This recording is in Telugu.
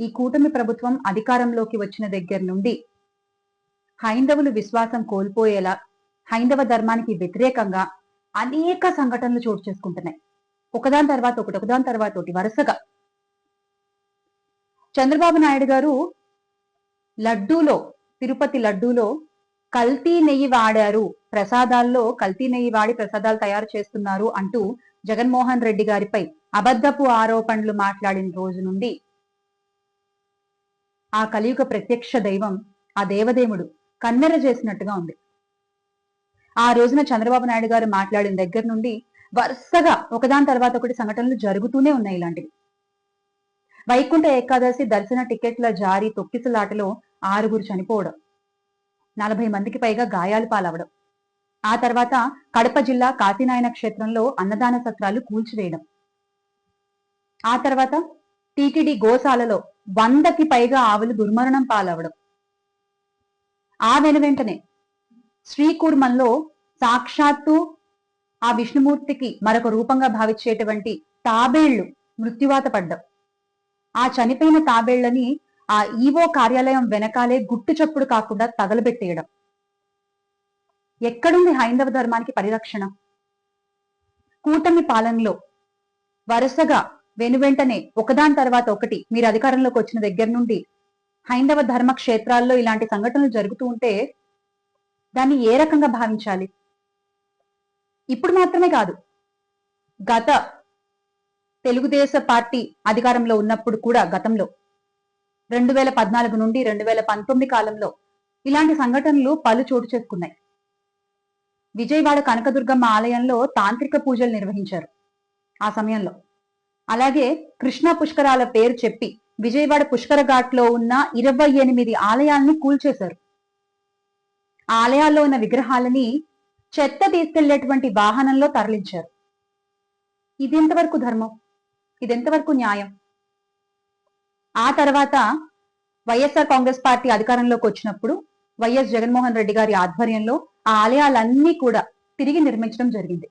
ఈ కూటమి ప్రభుత్వం అధికారంలోకి వచ్చిన దగ్గర నుండి హైందవులు విశ్వాసం కోల్పోయేలా, హైందవ ధర్మానికి వ్యతిరేకంగా అనేక సంఘటనలు చోటు చేసుకుంటున్నాయి. ఒకదాని తర్వాత ఒకటి, ఒకదాని తర్వాత ఒకటి వరుసగా. చంద్రబాబు నాయుడు గారు లడ్డూలో, తిరుపతి లడ్డూలో కల్తీ నెయ్యి వాడారు, ప్రసాదాల్లో కల్తీ నెయ్యి వాడి ప్రసాదాలు తయారు చేస్తున్నారు అంటూ జగన్మోహన్ రెడ్డి గారిపై అబద్ధపు ఆరోపణలు మాట్లాడిన రోజు నుండి ఆ కలియుగ ప్రత్యక్ష దైవం, ఆ దేవదేవుడు కన్నెర చేసినట్టుగా ఉంది. ఆ రోజున చంద్రబాబు నాయుడు గారు మాట్లాడిన దగ్గర నుండి వరుసగా ఒకదాని తర్వాత ఒకటి సంఘటనలు జరుగుతూనే ఉన్నాయి. ఇలాంటివి వైకుంఠ ఏకాదశి దర్శన టికెట్ల జారీ తొక్కిసలాటలో 6 చనిపోవడం, 40 మందికి పైగా గాయాలు పాలవడం, ఆ తర్వాత కడప జిల్లా కాశీనాయన క్షేత్రంలో అన్నదాన సత్రాలు కూల్చివేయడం, ఆ తర్వాత టీటీడీ గోశాలలో 100కి పైగా ఆవులు దుర్మరణం పాలవడం, ఆ వెనువెంటనే శ్రీకూర్మంలో సాక్షాత్తు ఆ విష్ణుమూర్తికి మరొక రూపంగా భావించేటువంటి తాబేళ్లు మృత్యువాత పడ్డం, ఆ చనిపోయిన తాబేళ్లని ఆ ఈవో కార్యాలయం వెనకాలే గుట్టు చప్పుడు కాకుండా తగలబెట్టేయడం. ఎక్కడుంది హైందవ ధర్మానికి పరిరక్షణ? కూటమి పాలనలో వరుసగా వెనువెంటనే ఒకదాని తర్వాత ఒకటి మీరు అధికారంలోకి వచ్చిన దగ్గర నుండి హైందవ ధర్మ క్షేత్రాల్లో ఇలాంటి సంఘటనలు జరుగుతూ ఉంటే దాన్ని ఏ రకంగా భావించాలి? ఇప్పుడు మాత్రమే కాదు, గత తెలుగుదేశ పార్టీ అధికారంలో ఉన్నప్పుడు కూడా, గతంలో 2014 నుండి 2019 కాలంలో ఇలాంటి సంఘటనలు పలు చోటు చేసుకున్నాయి. విజయవాడ కనకదుర్గమ్మ ఆలయంలో తాంత్రిక పూజలు నిర్వహించారు ఆ సమయంలో. అలాగే కృష్ణా పుష్కరాల పేరు చెప్పి విజయవాడ పుష్కర ఘాట్ లో ఉన్న 28 ఆలయాల్ని కూల్చేశారు. ఆ ఆలయాల్లో ఉన్న విగ్రహాలని చెత్త తీసుకెళ్లేటువంటి వాహనంలో తరలించారు. ఇది ఎంతవరకు ధర్మం? ఇది ఎంతవరకు న్యాయం? ఆ తర్వాత వైఎస్ఆర్ కాంగ్రెస్ పార్టీ అధికారంలోకి వచ్చినప్పుడు వైఎస్ జగన్మోహన్ రెడ్డి గారి ఆధ్వర్యంలో ఆ ఆలయాలన్నీ కూడా తిరిగి నిర్మించడం జరిగింది.